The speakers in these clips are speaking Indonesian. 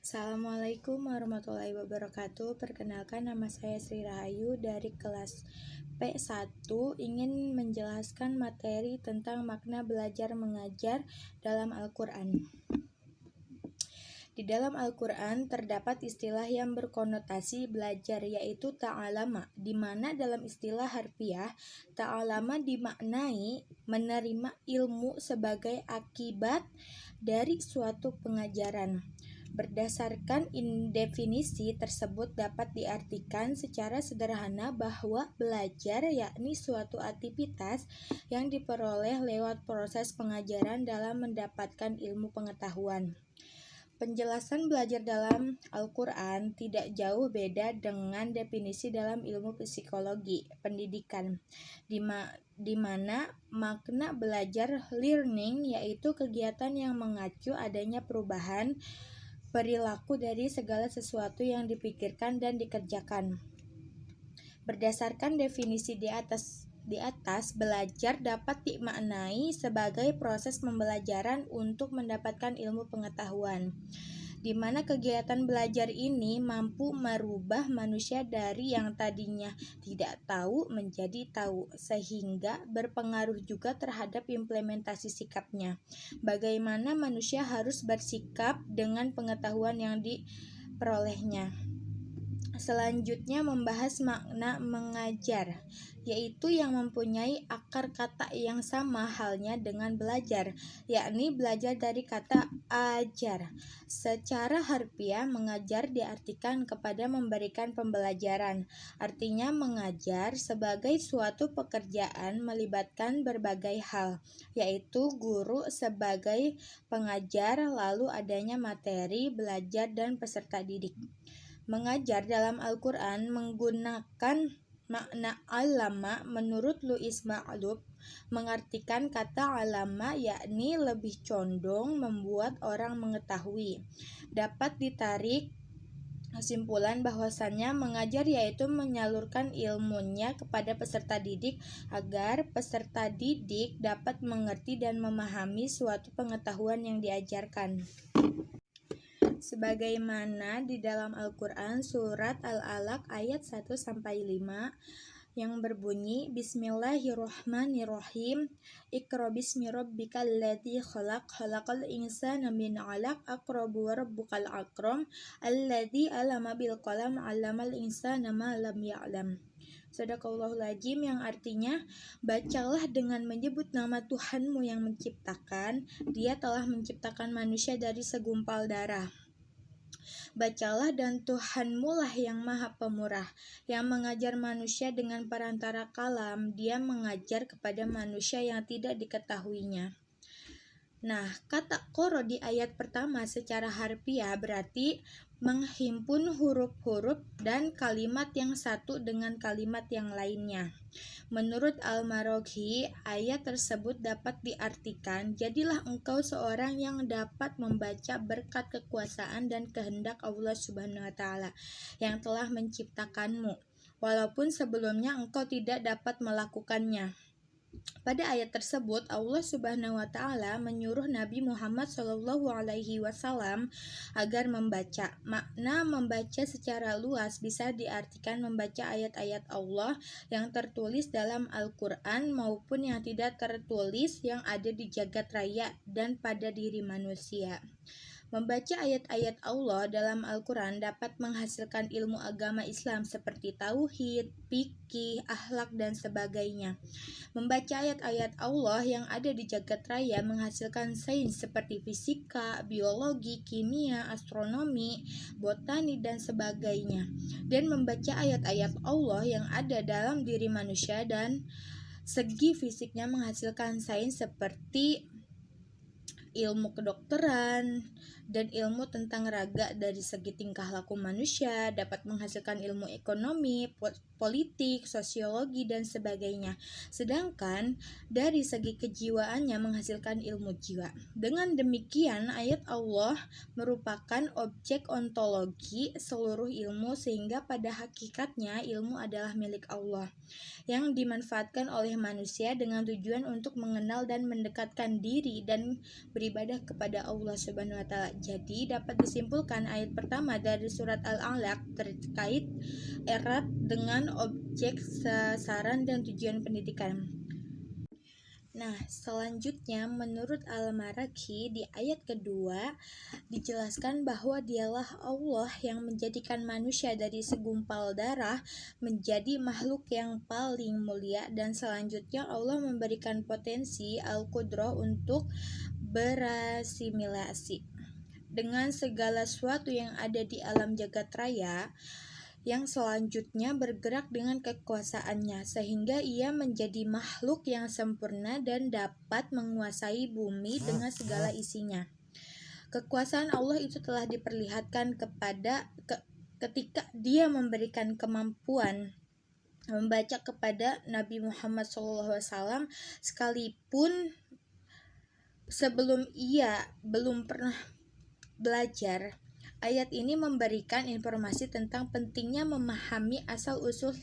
Assalamualaikum warahmatullahi wabarakatuh. Perkenalkan, nama saya Sri Rahayu dari kelas P1, ingin menjelaskan materi tentang makna belajar mengajar dalam Al-Quran. Di dalam Al-Quran terdapat istilah yang berkonotasi belajar, yaitu ta'alama, di mana dalam istilah harfiah, ta'alama dimaknai menerima ilmu sebagai akibat dari suatu pengajaran. Berdasarkan definisi tersebut dapat diartikan secara sederhana bahwa belajar yakni suatu aktivitas yang diperoleh lewat proses pengajaran dalam mendapatkan ilmu pengetahuan. Penjelasan belajar dalam Al-Quran tidak jauh beda dengan definisi dalam ilmu psikologi pendidikan, di mana makna belajar learning yaitu kegiatan yang mengacu adanya perubahan perilaku dari segala sesuatu yang dipikirkan dan dikerjakan. Berdasarkan definisi di atas, belajar dapat dimaknai sebagai proses pembelajaran untuk mendapatkan ilmu pengetahuan, di mana kegiatan belajar ini mampu merubah manusia dari yang tadinya tidak tahu menjadi tahu, sehingga berpengaruh juga terhadap implementasi sikapnya. Bagaimana manusia harus bersikap dengan pengetahuan yang diperolehnya. Selanjutnya membahas makna mengajar, yaitu yang mempunyai akar kata yang sama halnya dengan belajar, yakni belajar dari kata ajar. Secara harfiah, mengajar diartikan kepada memberikan pembelajaran. Artinya mengajar sebagai suatu pekerjaan melibatkan berbagai hal, yaitu guru sebagai pengajar, lalu adanya materi, belajar, dan peserta didik. Mengajar dalam Al-Quran menggunakan makna alama. Menurut Louis Ma'lub, mengartikan kata alama yakni lebih condong membuat orang mengetahui. Dapat ditarik kesimpulan bahwasannya mengajar yaitu menyalurkan ilmunya kepada peserta didik agar peserta didik dapat mengerti dan memahami suatu pengetahuan yang diajarkan. Sebagaimana di dalam Al-Quran surat Al-Alaq ayat 1-5 yang berbunyi Bismillahirrahmanirrahim. Iqra bismi rabbikal ladzi khalaq, khalaqal insana min 'alaq, aqrabu wa rabbukal akram, alladzi 'allama bil qalam, 'allamal insana ma lam ya'lam. Shadaqallahul Azim, yang artinya, bacalah dengan menyebut nama Tuhanmu yang menciptakan. Dia telah menciptakan manusia dari segumpal darah. Bacalah, dan Tuhanmu lah yang maha pemurah, yang mengajar manusia dengan perantara kalam. Dia mengajar kepada manusia yang tidak diketahuinya. Nah, kata qoro di ayat pertama secara harfiah berarti menghimpun huruf-huruf dan kalimat yang satu dengan kalimat yang lainnya. Menurut Al-Maraghi, ayat tersebut dapat diartikan, jadilah engkau seorang yang dapat membaca berkat kekuasaan dan kehendak Allah Subhanahu wa Ta'ala yang telah menciptakanmu, walaupun sebelumnya engkau tidak dapat melakukannya. Pada ayat tersebut, Allah Subhanahu wa Ta'ala menyuruh Nabi Muhammad SAW agar membaca. Makna membaca secara luas bisa diartikan membaca ayat-ayat Allah yang tertulis dalam Al-Quran maupun yang tidak tertulis yang ada di jagat raya dan pada diri manusia. Membaca ayat-ayat Allah dalam Al-Quran dapat menghasilkan ilmu agama Islam seperti tauhid, fikih, akhlak, dan sebagainya. Membaca ayat-ayat Allah yang ada di jagat raya menghasilkan sains seperti fisika, biologi, kimia, astronomi, botani, dan sebagainya. Dan membaca ayat-ayat Allah yang ada dalam diri manusia dan segi fisiknya menghasilkan sains seperti ilmu kedokteran dan ilmu tentang raga dari segi tingkah laku manusia, dapat menghasilkan ilmu ekonomi, politik, sosiologi, dan sebagainya. Sedangkan dari segi kejiwaannya menghasilkan ilmu jiwa. Dengan demikian, ayat Allah merupakan objek ontologi seluruh ilmu, sehingga pada hakikatnya ilmu adalah milik Allah yang dimanfaatkan oleh manusia dengan tujuan untuk mengenal dan mendekatkan diri dan beribadah kepada Allah Subhanahu wa taala. Jadi dapat disimpulkan ayat pertama dari surat Al-Alaq terkait erat dengan objek, sasaran dan tujuan pendidikan. Nah, selanjutnya menurut Al-Maraghi di ayat kedua dijelaskan bahwa dialah Allah yang menjadikan manusia dari segumpal darah menjadi makhluk yang paling mulia, dan selanjutnya Allah memberikan potensi Al-Qudrah untuk berasimilasi dengan segala sesuatu yang ada di alam jagat raya, yang selanjutnya bergerak dengan kekuasaannya, sehingga ia menjadi makhluk yang sempurna dan dapat menguasai bumi dengan segala isinya. Kekuasaan Allah itu telah diperlihatkan ketika Dia memberikan kemampuan membaca kepada Nabi Muhammad SAW, sekalipun sebelum ia belum pernah belajar. Ayat ini memberikan informasi tentang pentingnya memahami asal usul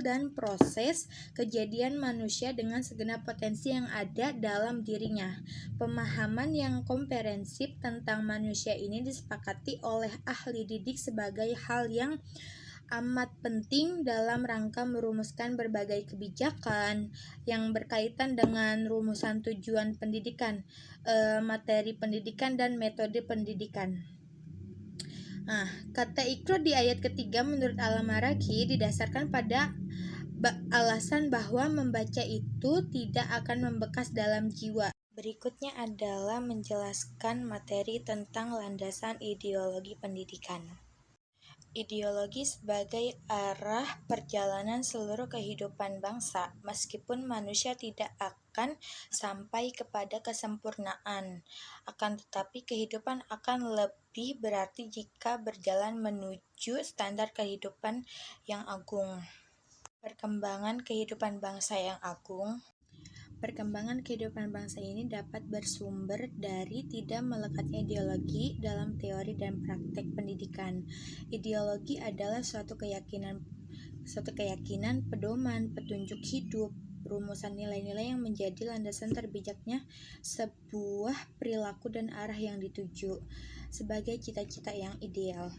dan proses kejadian manusia dengan segenap potensi yang ada dalam dirinya. Pemahaman yang komprehensif tentang manusia ini disepakati oleh ahli didik sebagai hal yang amat penting dalam rangka merumuskan berbagai kebijakan yang berkaitan dengan rumusan tujuan pendidikan, materi pendidikan, dan metode pendidikan. Nah, kata ikra di ayat ketiga menurut Al-Maraghi didasarkan pada alasan bahwa membaca itu tidak akan membekas dalam jiwa. Berikutnya adalah menjelaskan materi tentang landasan ideologi pendidikan. Ideologi sebagai arah perjalanan seluruh kehidupan bangsa, meskipun manusia tidak akan sampai kepada kesempurnaan, akan tetapi kehidupan akan lebih berarti jika berjalan menuju standar kehidupan yang agung. Perkembangan kehidupan bangsa yang agung. Perkembangan kehidupan bangsa ini dapat bersumber dari tidak melekatnya ideologi dalam teori dan praktek pendidikan. Ideologi adalah suatu keyakinan, pedoman, petunjuk hidup, rumusan nilai-nilai yang menjadi landasan terbijaknya sebuah perilaku dan arah yang dituju sebagai cita-cita yang ideal.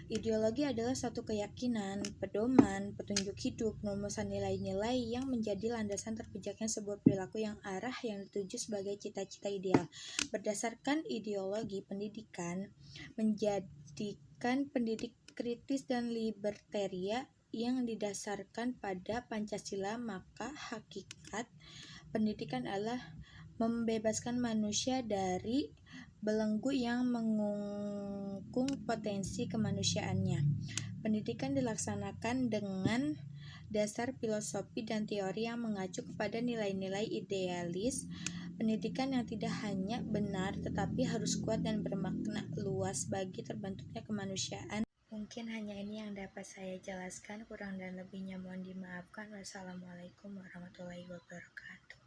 Ideologi adalah suatu keyakinan, pedoman, petunjuk hidup, rumusan nilai-nilai yang menjadi landasan terpijaknya sebuah perilaku yang arah yang dituju sebagai cita-cita ideal. Berdasarkan ideologi pendidikan, menjadikan pendidik kritis dan libertaria yang didasarkan pada Pancasila, maka hakikat pendidikan adalah membebaskan manusia dari belenggu yang mengungkung potensi kemanusiaannya. Pendidikan dilaksanakan dengan dasar filosofi dan teori yang mengacu kepada nilai-nilai idealis. Pendidikan yang tidak hanya benar tetapi harus kuat dan bermakna luas bagi terbentuknya kemanusiaan. Mungkin hanya ini yang dapat saya jelaskan, kurang dan lebihnya mohon dimaafkan. Wassalamualaikum warahmatullahi wabarakatuh.